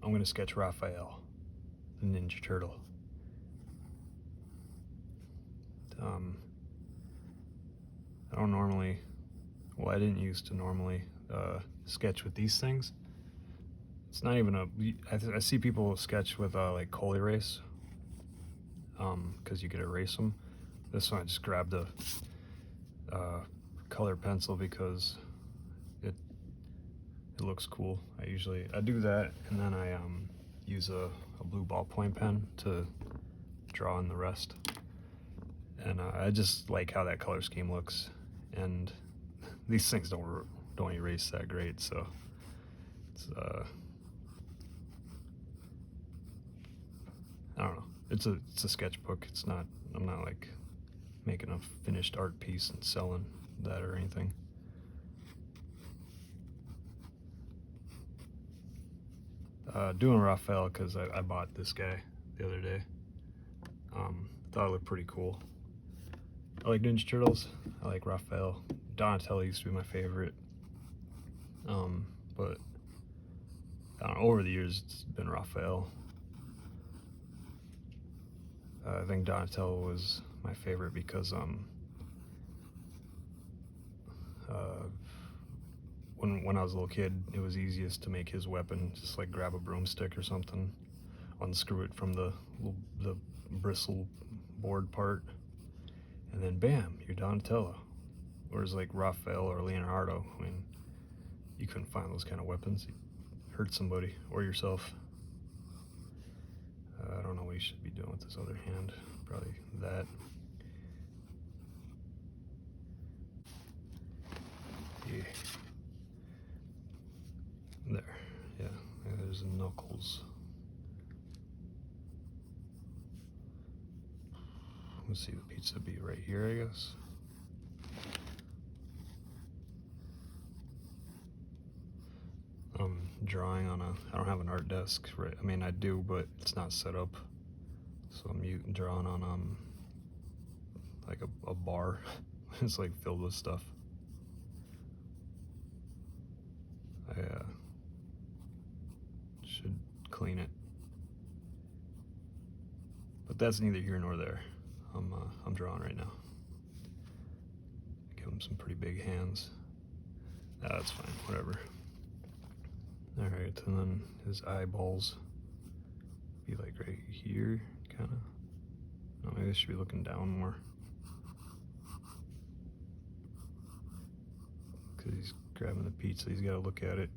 I'm gonna sketch Raphael, the Ninja Turtle. I don't normally, well, I didn't used to normally sketch with these things. It's not even a, I see people sketch with like coal erase, because you could erase them. This one I just grabbed a color pencil because it looks cool. I do that, and then I use a blue ballpoint pen to draw in the rest. And I just like how that color scheme looks, and these things don't erase that great, so it's I don't know. It's a sketchbook. It's not. I'm not like making a finished art piece and selling that or anything. Doing Raphael because I bought this guy the other day. Thought it looked pretty cool. I like Ninja Turtles. I like Raphael. Donatello used to be my favorite. But I don't know, over the years it's been Raphael. I think Donatello was my favorite because when I was a little kid, it was easiest to make his weapon just like grab a broomstick or something, unscrew it from the bristle board part, and then bam, you're Donatello. Whereas like Raphael or Leonardo, I mean, you couldn't find those kind of weapons. You'd hurt somebody or yourself. I don't know what you should be doing with this other hand. Probably that. Yeah. There. Yeah, there's the knuckles. Let's see, the pizza be right here, I guess. I'm drawing on I don't have an art desk, right? I mean, I do, but it's not set up. So I'm drawing on like a bar. It's like filled with stuff. I should clean it, but that's neither here nor there. I'm drawing right now. Give him some pretty big hands. That's fine, whatever. All right, and then his eyeballs be like right here, kind of. No, maybe I should be looking down more, because he's grabbing the pizza. He's got to look at it.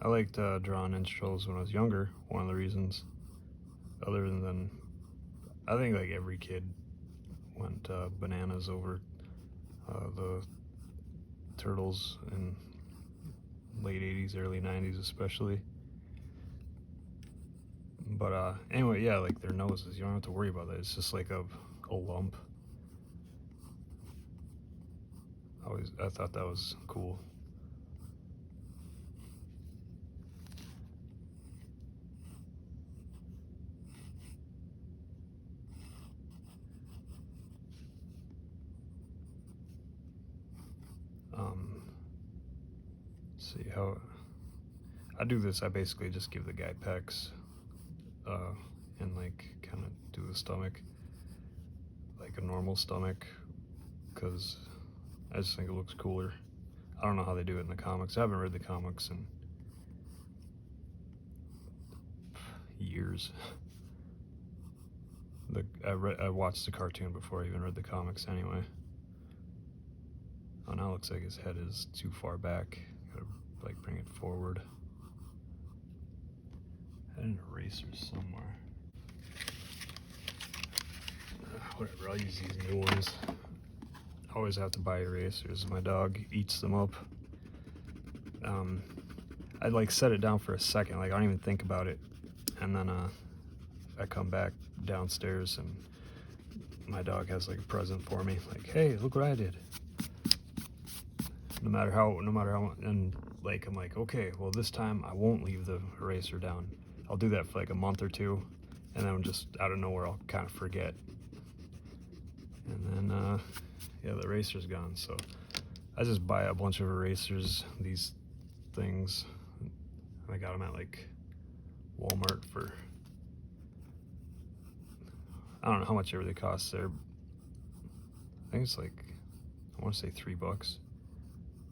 I liked drawing Ninja Turtles when I was younger. One of the reasons, other than I think like every kid went bananas over the Turtles in late 80s, early 90s especially. But anyway, yeah, like their noses, you don't have to worry about that. It's just like a lump. I thought that was cool. See how I do this. I basically just give the guy pecs, and like kind of do the stomach like a normal stomach, because I just think it looks cooler. I don't know how they do it in the comics. I haven't read the comics in years. I watched the cartoon before I even read the comics anyway. Oh, now it looks like his head is too far back. Gotta like bring it forward. I had an eraser somewhere. Whatever, I'll use these new ones. I always have to buy erasers. My dog eats them up. I like set it down for a second, like I don't even think about it, and then I come back downstairs and my dog has like a present for me, like, hey, look what I did. No matter how, and like I'm like, okay, well this time I won't leave the eraser down. I'll do that for like a month or two, and then just out of nowhere I'll kind of forget, and then yeah, the eraser's gone. So I just buy a bunch of erasers, these things. I got them at like Walmart for, I don't know how much ever they cost there. I think it's like, I want to say $3.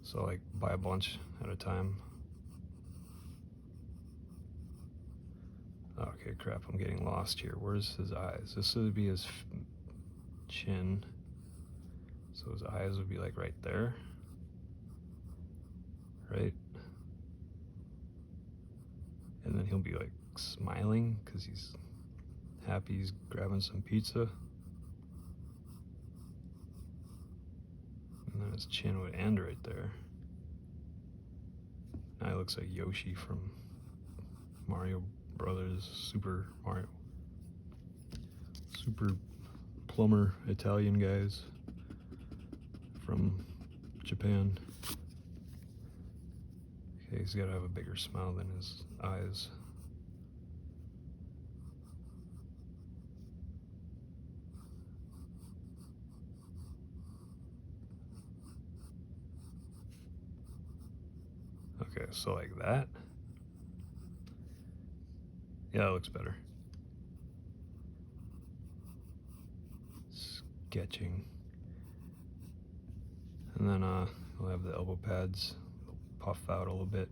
So like buy a bunch at a time. Okay, crap, I'm getting lost here. Where's his eyes? This would be his chin. So his eyes would be like right there. Right? And then he'll be like smiling because he's happy he's grabbing some pizza. And then his chin would end right there. Now he looks like Yoshi from Mario Brothers, Super plumber Italian guys from Japan. Okay, he's gotta have a bigger smile than his eyes. Okay, so like that. Yeah, that looks better. Sketching. And then he'll have the elbow pads puff out a little bit.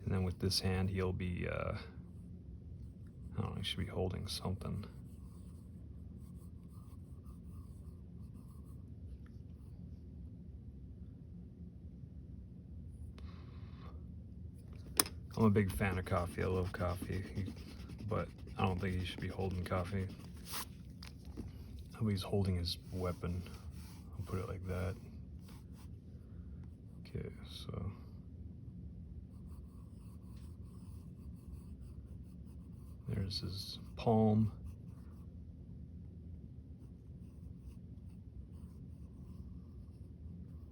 And then with this hand, he'll be, I don't know, he should be holding something. I'm a big fan of coffee. I love coffee, but I don't think he should be holding coffee. How about he's holding his weapon? I'll put it like that. Okay, so there's his palm.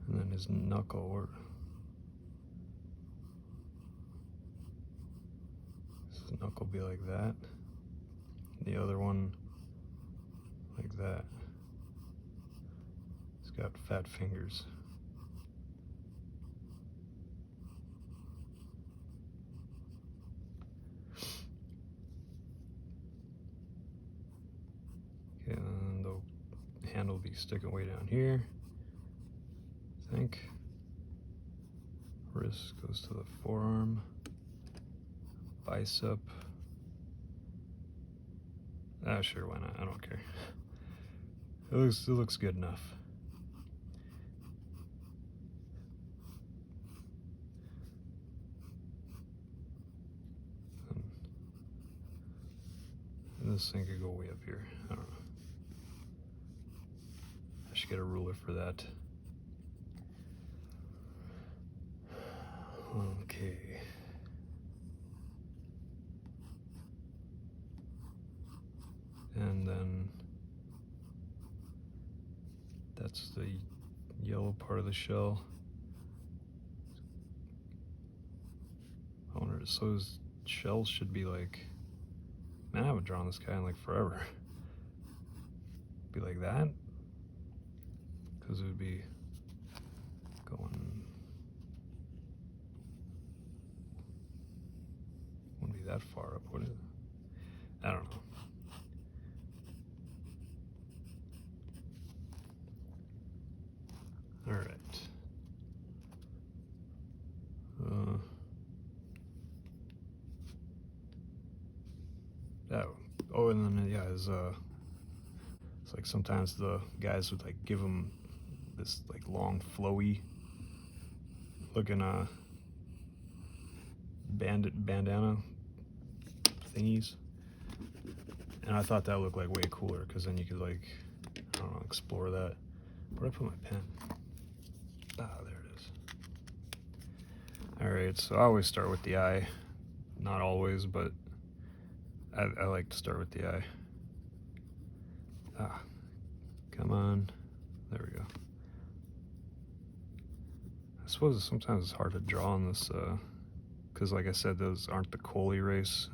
And then his knuckle. His knuckle be like that. The other one like that. He's got fat fingers. Okay, and then the hand will be sticking way down here, I think. Wrist goes to the forearm. Bicep. Ah, sure, why not? I don't care. It looks good enough. And this thing could go way up here. I don't know. I should get a ruler for that. Okay. And then that's the yellow part of the shell. I wonder, so his shells should be like, man, I haven't drawn this guy in like forever. Be like that? Because it would be going, wouldn't be that far up, would it? I don't know. All right. Oh, and then yeah, it's like sometimes the guys would like give him this like long, flowy looking bandana thingies, and I thought that looked like way cooler because then you could like, I don't know, explore that. Where'd I put my pen? Ah, there it is. All right, so I always start with the eye. Not always, but I like to start with the eye. Ah, come on. There we go. I suppose sometimes it's hard to draw on this, because like I said, those aren't the coal erase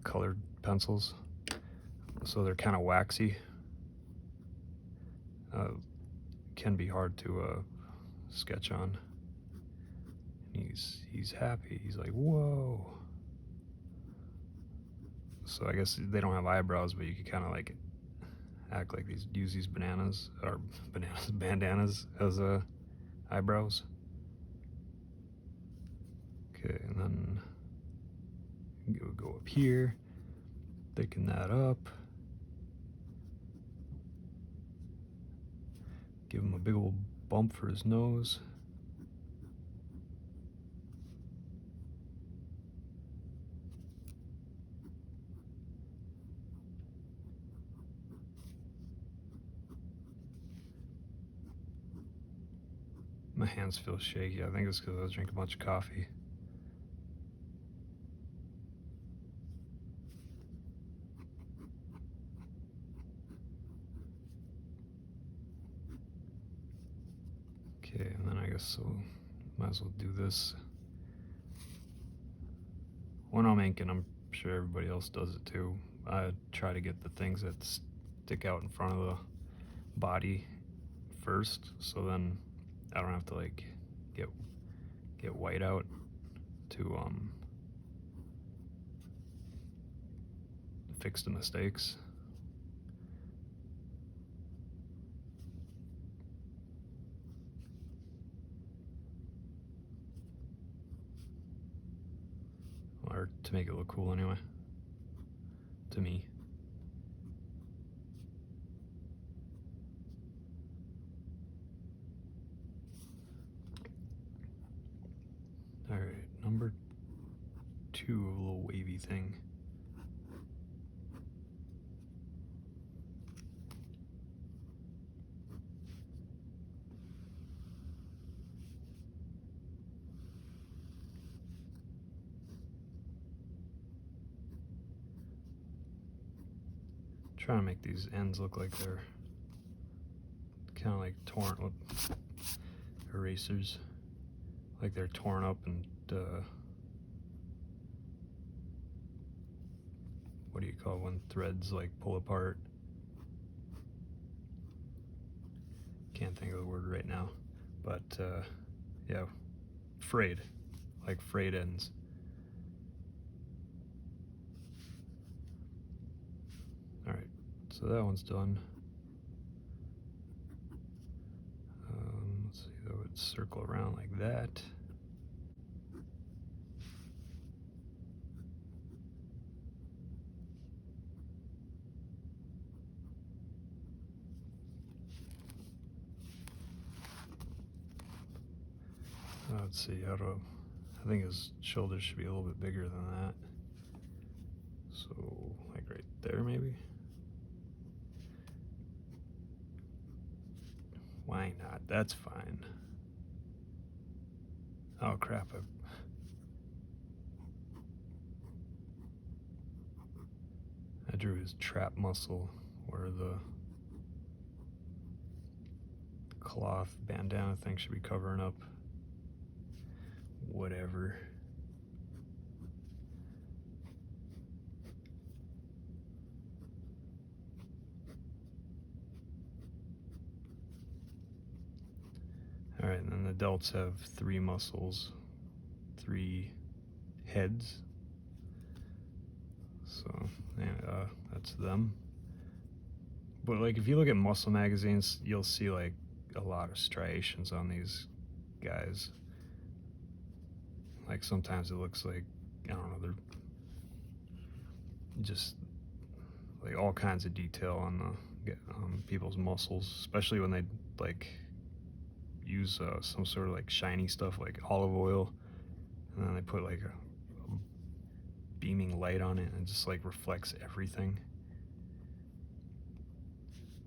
colored pencils, so they're kind of waxy. can be hard to sketch on. He's happy. He's like, whoa. So I guess they don't have eyebrows, but you could kind of like act like use these bandanas as eyebrows. Okay, and then go up here, thicken that up, give him a big old bump for his nose. My hands feel shaky. I think it's because I was drinking a bunch of coffee. Okay, and then I guess so. Might as well do this. When I'm inking, I'm sure everybody else does it too. I try to get the things that stick out in front of the body first, so then I don't have to like get white out to fix the mistakes. Or to make it look cool anyway, to me. All right, number 2, a little wavy thing. Trying to make these ends look like they're kind of like torn with erasers, like they're torn up and what do you call it when threads like pull apart? Can't think of the word right now, but yeah, frayed, like frayed ends. All right, so that one's done. Let's see, that would circle around like that. Let's see, I think his shoulders should be a little bit bigger than that. So, like right there maybe? Why not? That's fine. Oh crap, I drew his trap muscle where the cloth bandana thing should be covering up. Whatever. All right, and then the delts have 3 muscles, 3 heads. So yeah, that's them. But like if you look at muscle magazines, you'll see like a lot of striations on these guys. Like sometimes it looks like, I don't know, they're just like all kinds of detail on people's muscles, especially when they like use some sort of like shiny stuff like olive oil, and then they put like a beaming light on it and it just like reflects everything.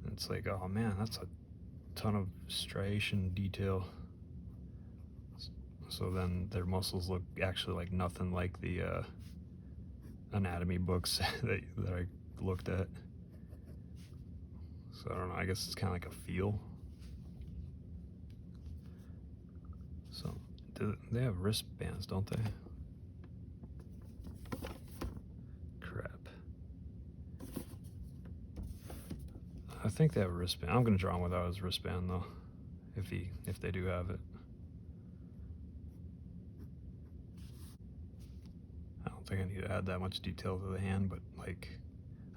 And it's like, oh man, that's a ton of striation detail. So then their muscles look actually like nothing like the anatomy books that I looked at. So I don't know, I guess it's kind of like a feel. So they have wristbands, don't they? Crap. I think they have a wristband. I'm gonna draw him without his wristband though. if they do have it. I don't think I need to add that much detail to the hand, but like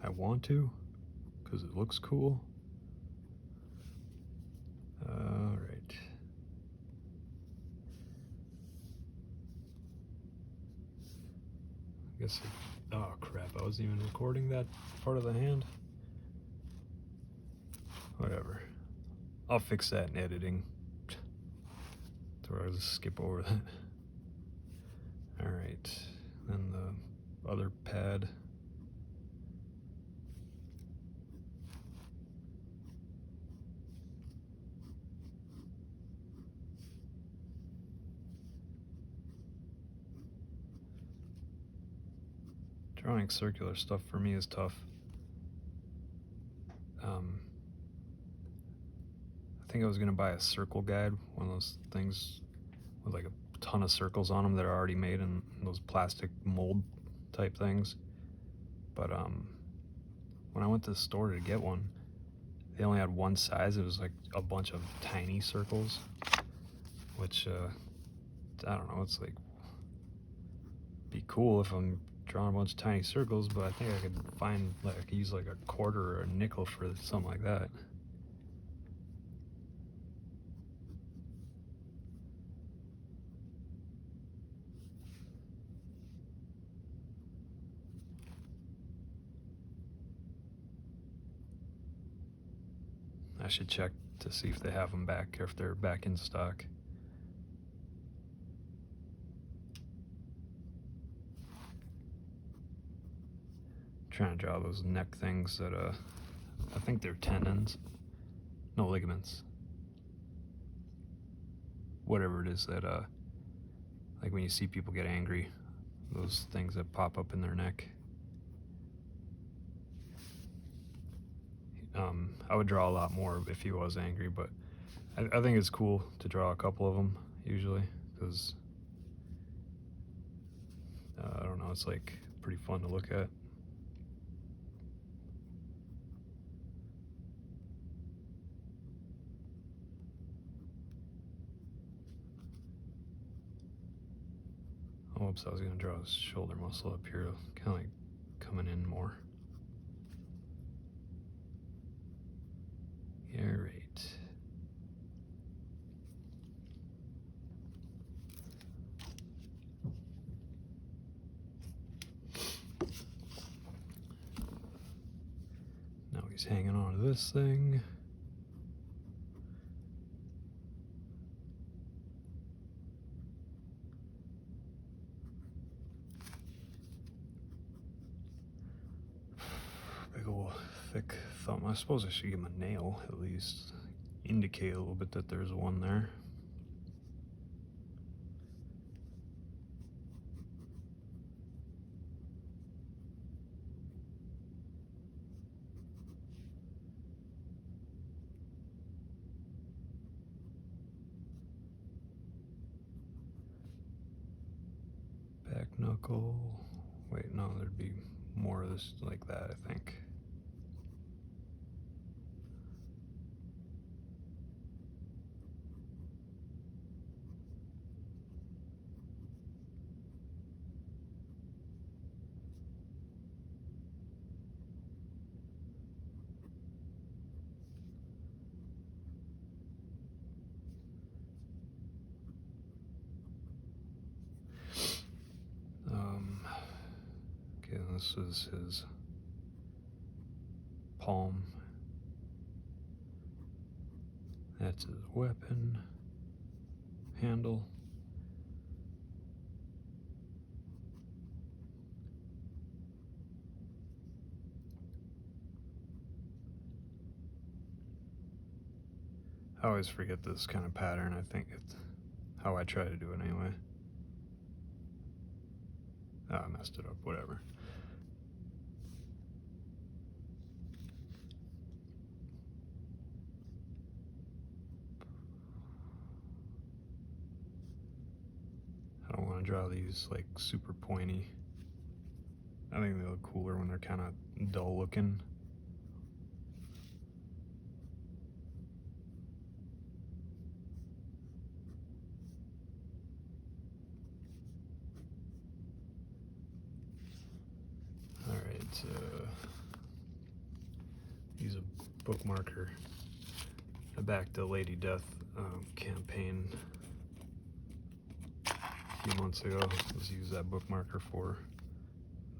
I want to because it looks cool. All right. I guess. Oh crap! I wasn't even recording that part of the hand. Whatever. I'll fix that in editing. So I'll just skip over that. All right. Then the other pad. Drawing circular stuff for me is tough. I think I was gonna buy a circle guide, one of those things with like a ton of circles on them that are already made in those plastic mold type things. But when I went to the store to get one, they only had one size. It was like a bunch of tiny circles, which I don't know. It's like be cool if I'm drawing a bunch of tiny circles, but I think I could find like I could use like a quarter or a nickel for something like that. I should check to see if they have them back or if they're back in stock. Trying to draw those neck things that I think they're tendons, no ligaments, whatever it is that like when you see people get angry, those things that pop up in their neck. I would draw a lot more if he was angry, but I think it's cool to draw a couple of them usually because I don't know, it's like pretty fun to look at. Oops, I was gonna draw his shoulder muscle up here, kind of like coming in more. Yeah, right. Now he's hanging on to this thing. Big ol' thick thumb. I suppose I should give him a nail at least. Indicate a little bit that there's one there. Back knuckle. Wait, no, there'd be more of this like that, I think. Okay, this is his palm. That's his weapon handle. I always forget this kind of pattern. I think it's how I try to do it anyway. Oh, I messed it up, whatever. I don't want to draw these like super pointy. I think they look cooler when they're kind of dull looking. bookmarker. I backed the Lady Death campaign a few months ago. Let's use that bookmarker for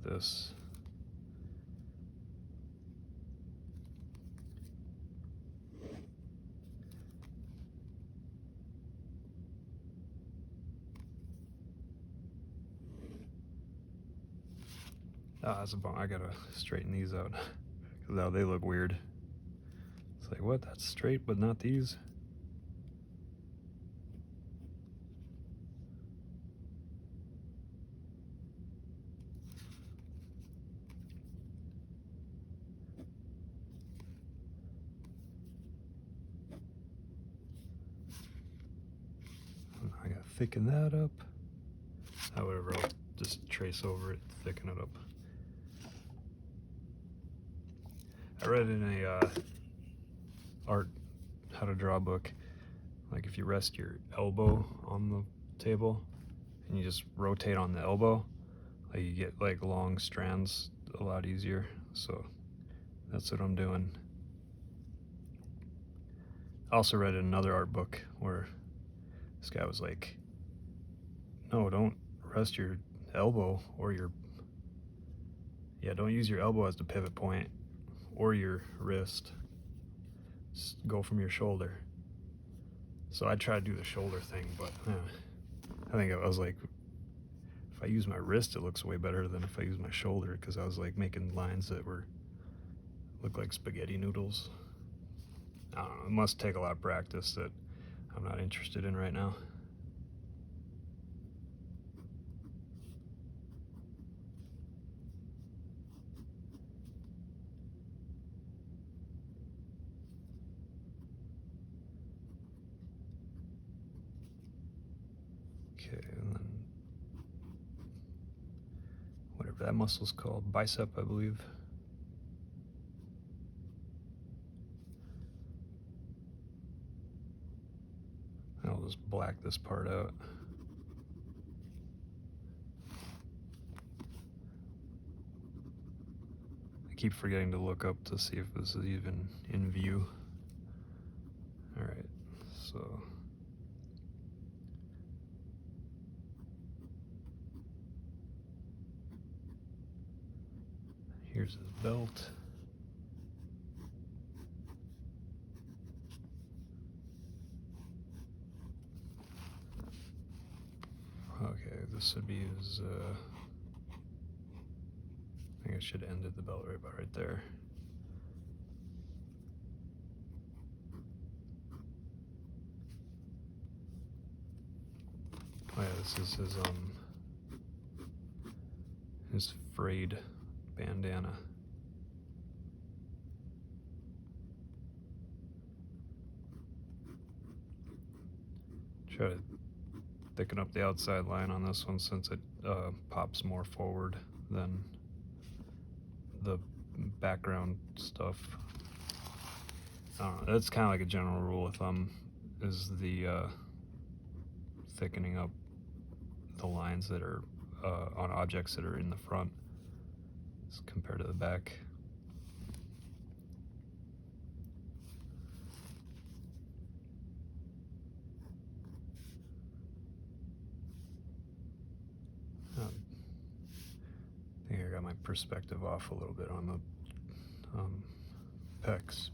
this. Ah, that's a bummer. I gotta straighten these out because now they look weird. It's like, what? That's straight, but not these? I gotta thicken that up. However, I'll just trace over it, thicken it up. I read in a art how to draw book, like if you rest your elbow on the table and you just rotate on the elbow, like you get like long strands a lot easier. So that's what I'm doing. I also read another art book where this guy was like, no, don't rest your elbow or don't use your elbow as the pivot point or your wrist. Just go from your shoulder. So I tried to do the shoulder thing, but I think I was like, if I use my wrist, it looks way better than if I use my shoulder, because I was like making lines that look like spaghetti noodles. I don't know, it must take a lot of practice that I'm not interested in right now. Okay, and then whatever that muscle's called, bicep, I believe. I'll just black this part out. I keep forgetting to look up to see if this is even in view. All right, so here's his belt. Okay, this would be his, I think I should have ended the belt right about right there. Oh yeah, this is his frayed bandana. Try to thicken up the outside line on this one since it pops more forward than the background stuff. I don't know, that's kind of like a general rule of thumb, is the thickening up the lines that are on objects that are in the front as compared to the back. I think I got my perspective off a little bit on the pecs.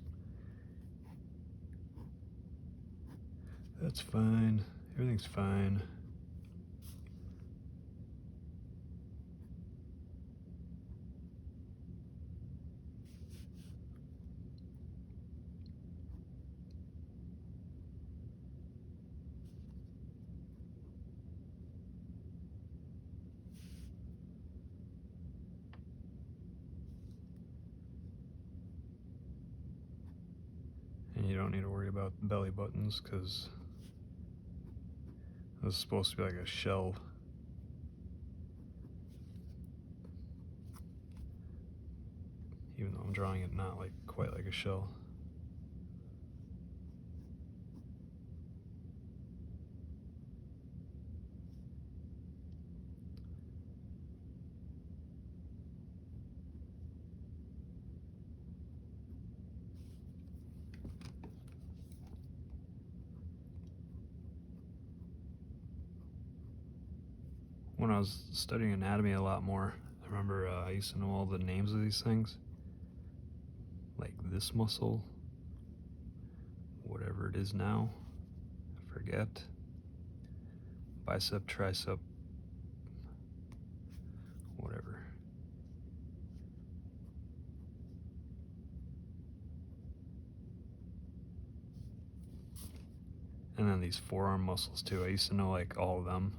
That's fine. Everything's fine. And you don't need to worry about belly buttons because this is supposed to be like a shell. Even though I'm drawing it not like quite like a shell. when I was studying anatomy a lot more, I remember I used to know all the names of these things. Like this muscle, whatever it is now, I forget. Bicep, tricep, whatever. And then these forearm muscles too. I used to know like all of them.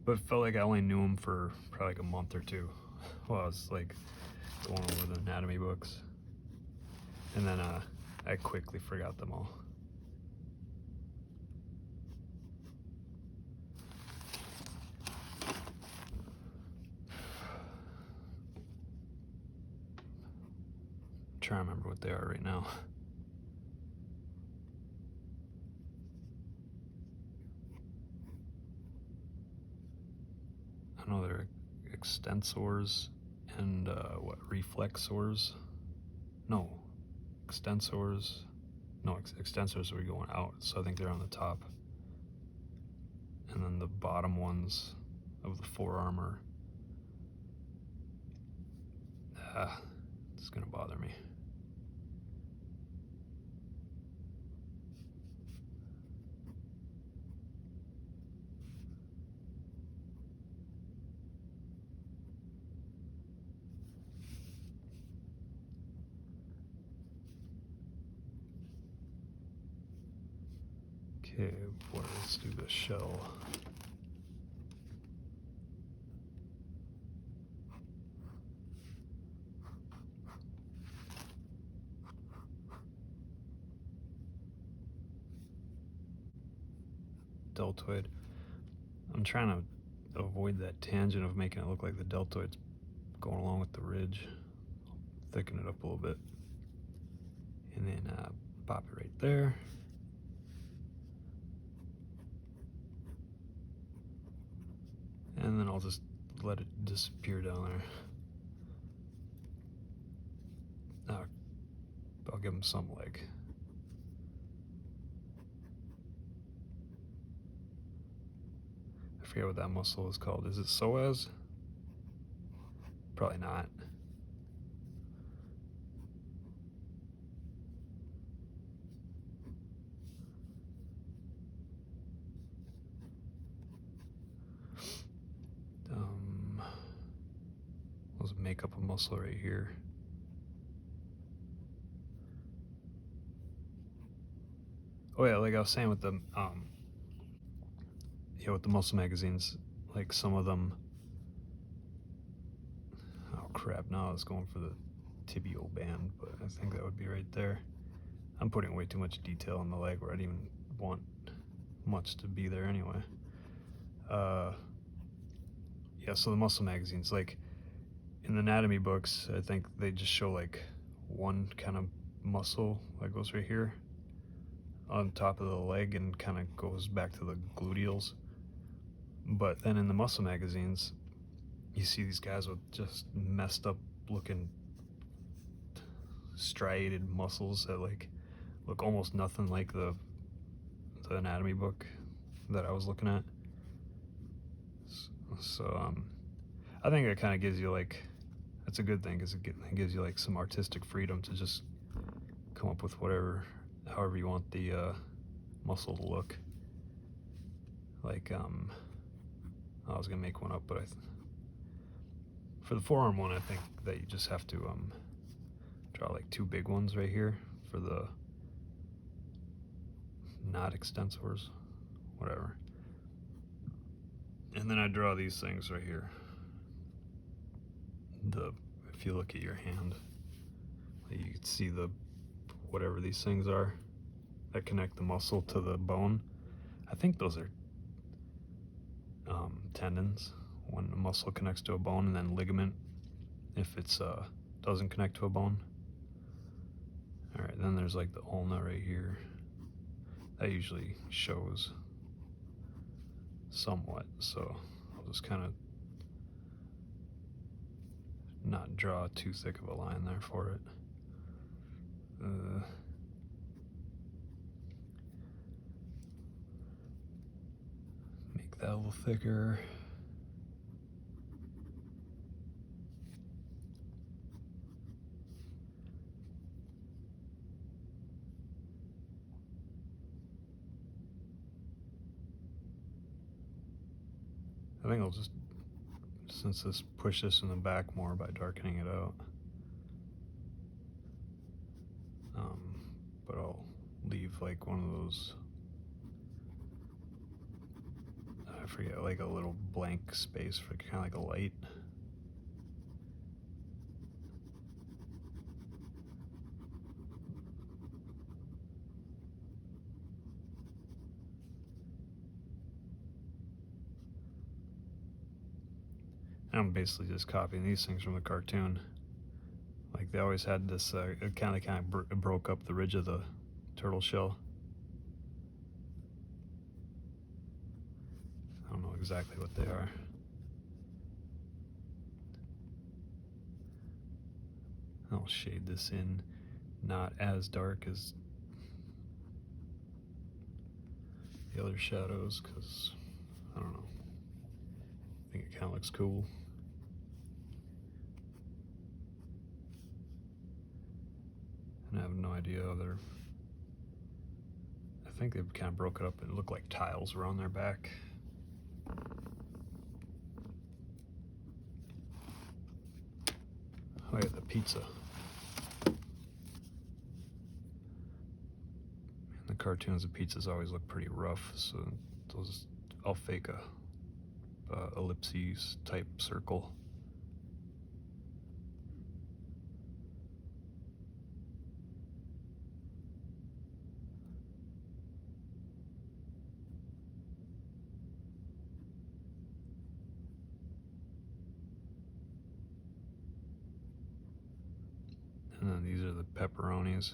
But it felt like I only knew them for probably like a month or two while I was like going over the anatomy books. And then I quickly forgot them all. I'm trying to remember what they are right now. I know they're extensors and reflexors. No, extensors. No, extensors are going out, so I think they're on the top. And then the bottom ones of the forearm are. It's gonna bother me. Okay, boy, let's do the shell. Deltoid. I'm trying to avoid that tangent of making it look like the deltoid's going along with the ridge. Thicken it up a little bit. And then pop it right there. And then I'll just let it disappear down there. I'll give him some leg. I forget what that muscle is called. Is it psoas? Probably not. Let's make up a muscle right here. Oh yeah, like I was saying with the with the muscle magazines, like some of them. Oh crap! Now I was going for the tibial band, but I think that would be right there. I'm putting way too much detail on the leg where I didn't even want much to be there anyway. Yeah, so the muscle magazines, like in the anatomy books, I think they just show like one kind of muscle that goes right here on top of the leg and kind of goes back to the gluteals. But then in the muscle magazines, you see these guys with just messed up looking striated muscles that like look almost nothing like the anatomy book that I was looking at. So I think it kind of gives you like, that's a good thing, because it gives you like some artistic freedom to just come up with however you want the muscle to look. Like I was gonna make one up, but for the forearm one, I think that you just have to draw like two big ones right here for the not extensors, whatever. And then I draw these things right here. If you look at your hand, you can see whatever these things are that connect the muscle to the bone. I think those are tendons when a muscle connects to a bone, and then ligament if it's doesn't connect to a bone. All right, then there's like the ulna right here. That usually shows somewhat, so I'll just kind of not draw too thick of a line there for it. make that a little thicker. I think I'll just, since this, push this in the back more by darkening it out. But I'll leave like one of those, I forget, like a little blank space for kind of like a light. And I'm basically just copying these things from the cartoon. Like they always had this, it kind of broke up the ridge of the turtle shell. I don't know exactly what they are. I'll shade this in not as dark as the other shadows, because I don't know, I think it kind of looks cool. And I have no idea how they're, I think they've kind of broke it up and it looked like tiles were on their back. Oh yeah, the pizza. In the cartoons, the pizzas always look pretty rough, so I'll fake a ellipses type circle. And then these are the pepperonis.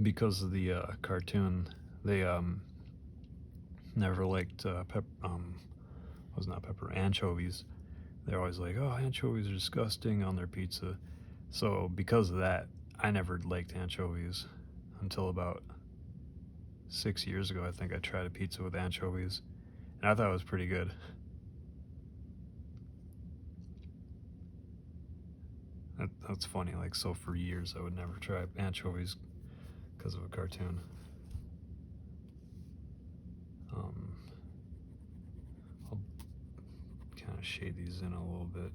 Because of the cartoon, they never liked anchovies. They're always like, oh, anchovies are disgusting on their pizza. So because of that, I never liked anchovies until about 6 years ago. I think I tried a pizza with anchovies, and I thought it was pretty good. That's funny. Like, so for years I would never try anchovies because of a cartoon. I'll kind of shade these in a little bit.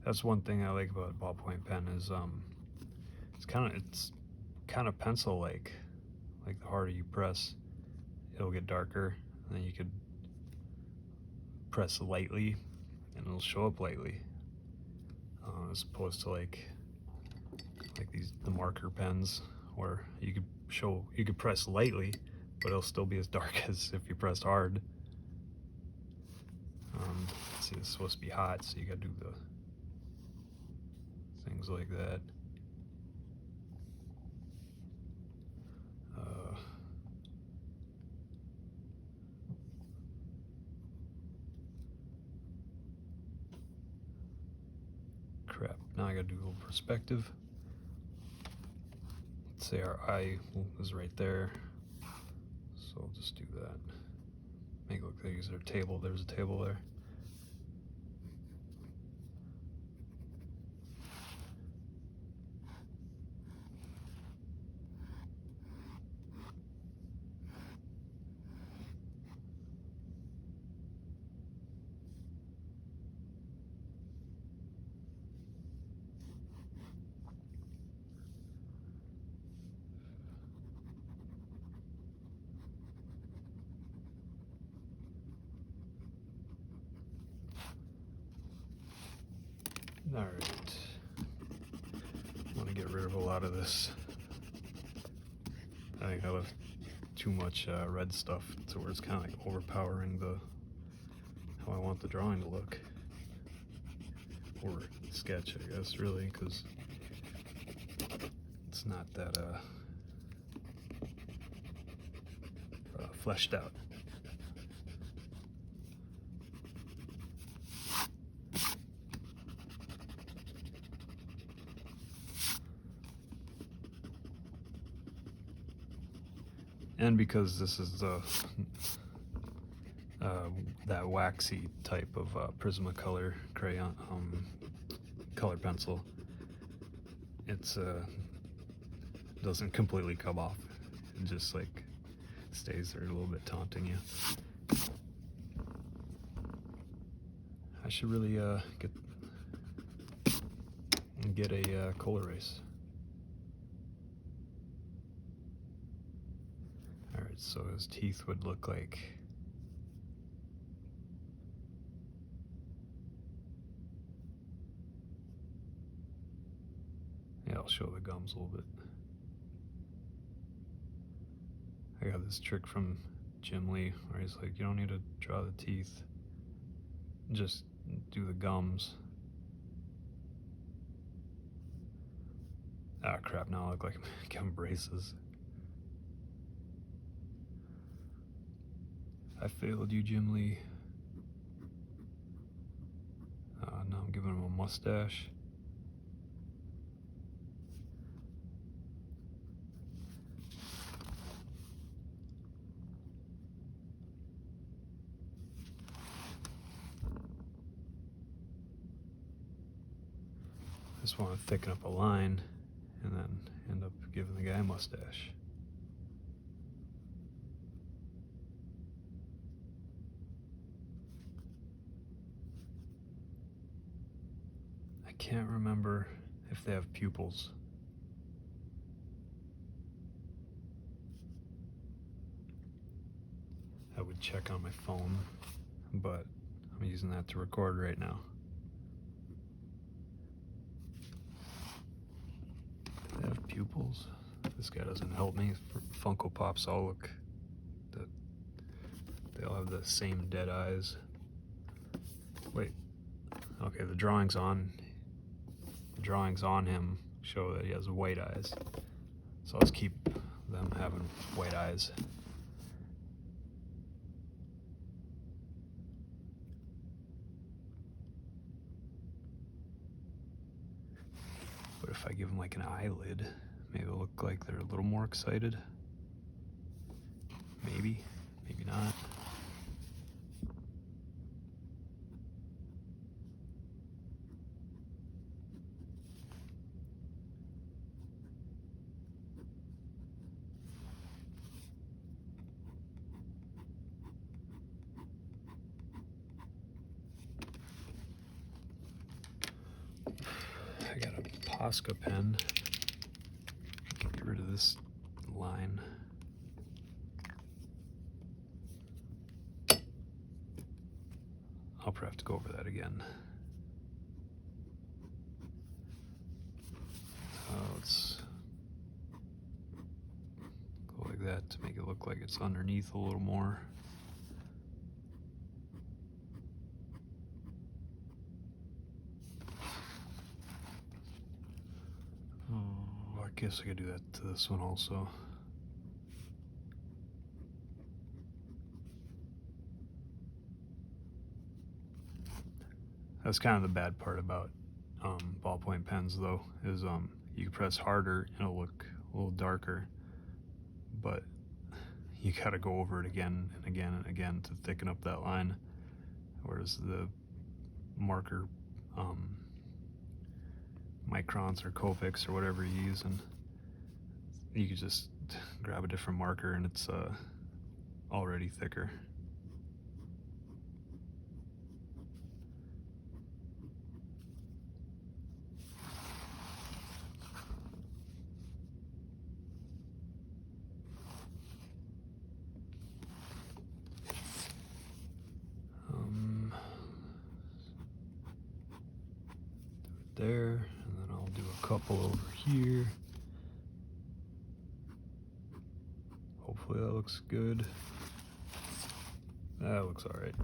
That's one thing I like about a ballpoint pen is it's kind of pencil-like. Like the harder you press, it'll get darker, and then you could press lightly, and it'll show up lightly, as opposed to like the marker pens, where you could press lightly, but it'll still be as dark as if you pressed hard. Let's see, it's supposed to be hot, so you gotta do the things like that. Crap, now I gotta do a little perspective. Let's say our eye is right there, so I'll just do that. Make it look like there's a table. There's a table there. All right, I want to get rid of a lot of this. I think I left too much red stuff to where it's kind of like overpowering how I want the drawing to look. or sketch, I guess, really, because it's not that fleshed out. And because this is the that waxy type of Prismacolor crayon color pencil, it's doesn't completely come off. It just like stays there a little bit, taunting you. I should really get a coal erase. Alright, so his teeth would look like I'll show the gums a little bit. I got this trick from Jim Lee where he's like, you don't need to draw the teeth, just do the gums. Ah, crap, now I look like I'm giving braces. I failed you, Jim Lee. Now I'm giving him a mustache. I just want to thicken up a line and then end up giving the guy a mustache. I can't remember if they have pupils. I would check on my phone, but I'm using that to record right now. They have pupils. This guy doesn't help me. Funko Pops all look that they all have the same dead eyes. Wait. Okay, the drawings on him show that he has white eyes. So let's keep them having white eyes. But if I give them like an eyelid, maybe it'll look like they're a little more excited. Maybe, maybe not. I got a Posca pen. Get rid of this line. I'll probably have to go over that again. Let's go like that to make it look like it's underneath a little more. I guess I could do that to this one also. That's kind of the bad part about ballpoint pens, though, is you press harder and it'll look a little darker, but you gotta go over it again and again and again to thicken up that line, whereas the marker microns or Copics or whatever you use, and you can just grab a different marker and it's already thicker. There, and then I'll do a couple over here. Hopefully that looks good. That looks alright.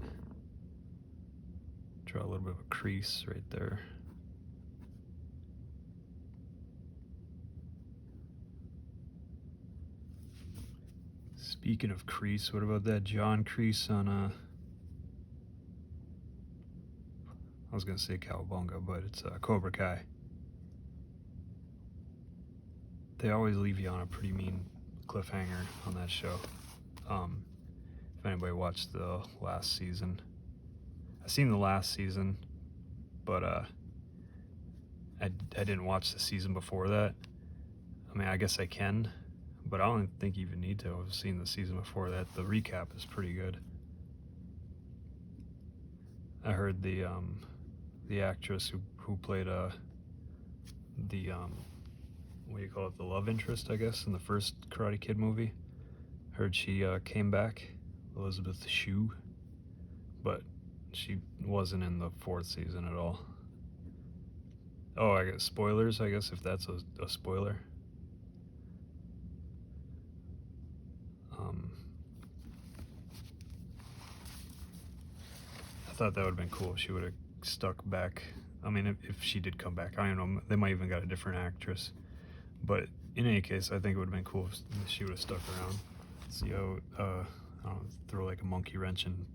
Draw a little bit of a crease right there. Speaking of Kreese, what about that John Kreese on I was gonna say Cowabunga, but it's Cobra Kai. They always leave you on a pretty mean cliffhanger on that show. If anybody watched the last season, I've seen the last season, but I didn't watch the season before that. I mean, I guess I can, but I don't think you even need to have seen the season before that. The recap is pretty good. I heard the actress who played the what do you call it, the love interest, I guess, in the first Karate Kid movie. Heard she came back, Elizabeth Shue, but she wasn't in the fourth season at all. Oh, I guess spoilers, I guess, if that's a spoiler. I thought that would have been cool if she would have stuck back. I mean, if she did come back, I don't know, they might even got a different actress. But in any case, I think it would have been cool if she would have stuck around. See how, I don't know, throw like a monkey wrench in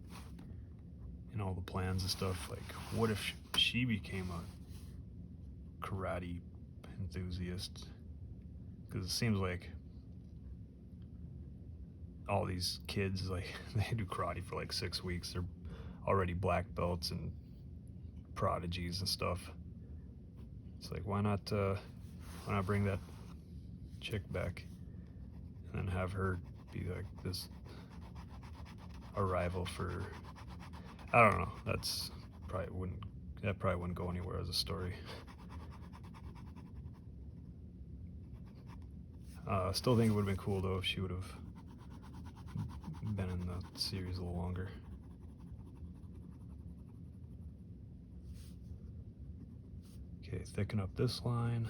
all the plans and stuff. Like, what if she became a karate enthusiast? Because it seems like all these kids, like, they do karate for like 6 weeks. They're already black belts and prodigies and stuff. It's like, why not bring that chick back and then have her be like this a rival for, I don't know, that probably wouldn't go anywhere as a story. Still think it would have been cool though if she would have been in the series a little longer. Okay, thicken up this line.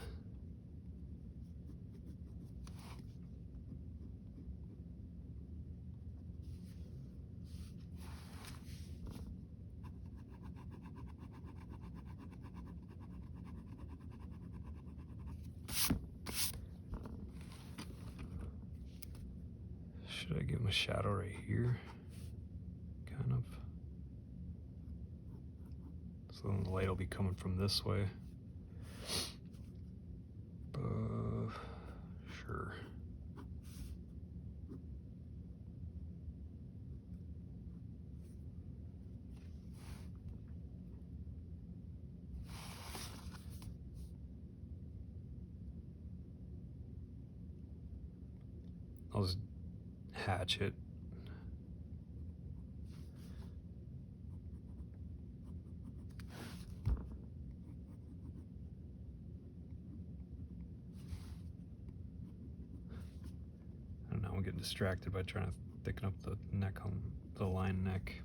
Should I give him a shadow right here? Kind of. So then the light will be coming from this way. Sure. I'll just hatch it. I don't know, I'm getting distracted by trying to thicken up the neck on the line neck,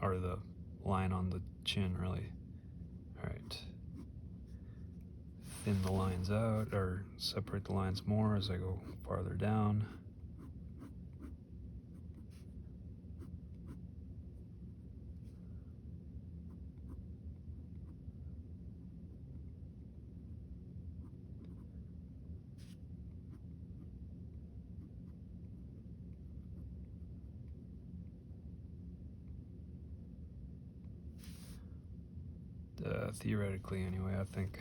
or the line on the chin, really. Alright. Thin the lines out, or separate the lines more as I go farther down. Theoretically, anyway, I think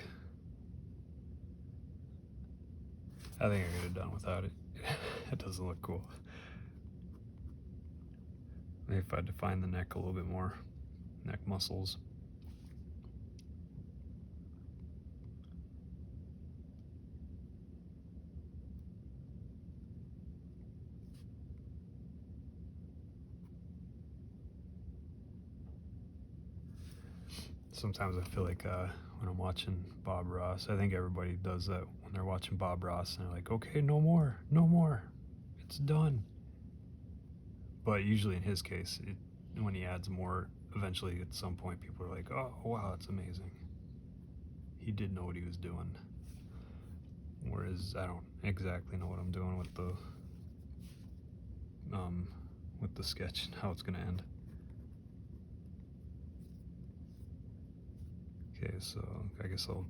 I could have done without it. It doesn't look cool. Maybe if I define the neck a little bit more, neck muscles. Sometimes I feel like when I'm watching Bob Ross, I think everybody does that when they're watching Bob Ross and they're like, okay, no more, it's done. But usually in his case, when he adds more, eventually at some point people are like, oh wow, it's amazing. He did know what he was doing. Whereas I don't exactly know what I'm doing with the sketch and how it's gonna end. Okay, so I guess I'll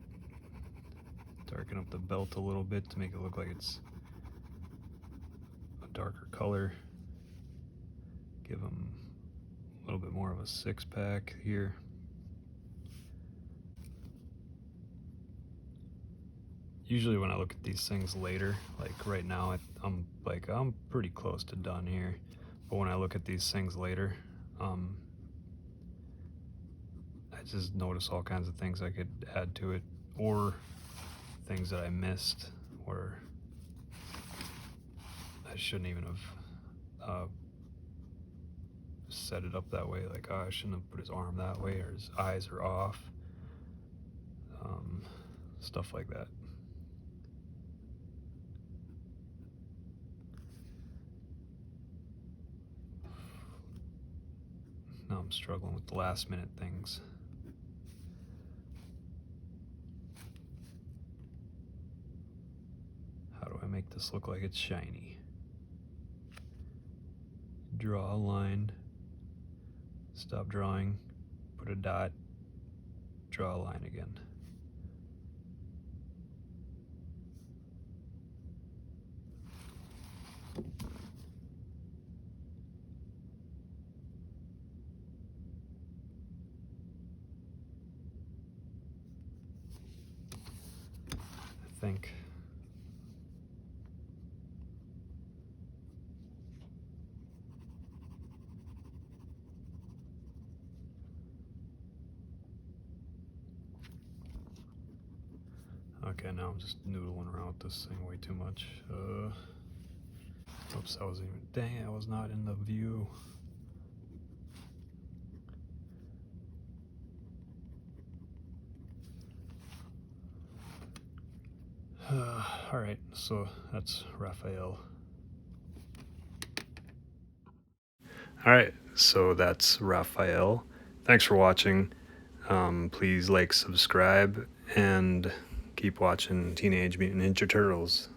darken up the belt a little bit to make it look like it's a darker color. Give them a little bit more of a six-pack here. Usually when I look at these things later, like right now, I'm pretty close to done here. But when I look at these things later, I just notice all kinds of things I could add to it, or things that I missed, or I shouldn't even have set it up that way. Like, oh, I shouldn't have put his arm that way, or his eyes are off. Stuff like that. Now I'm struggling with the last minute things. How do I make this look like it's shiny? Draw a line, stop drawing, put a dot, draw a line again. I think okay, now I'm just noodling around with this thing way too much. Oops, I was even, dang, I was not in the view. All right, so that's Raphael. All right, so that's Raphael. Thanks for watching. Please like, subscribe, and keep watching Teenage Mutant Ninja Turtles.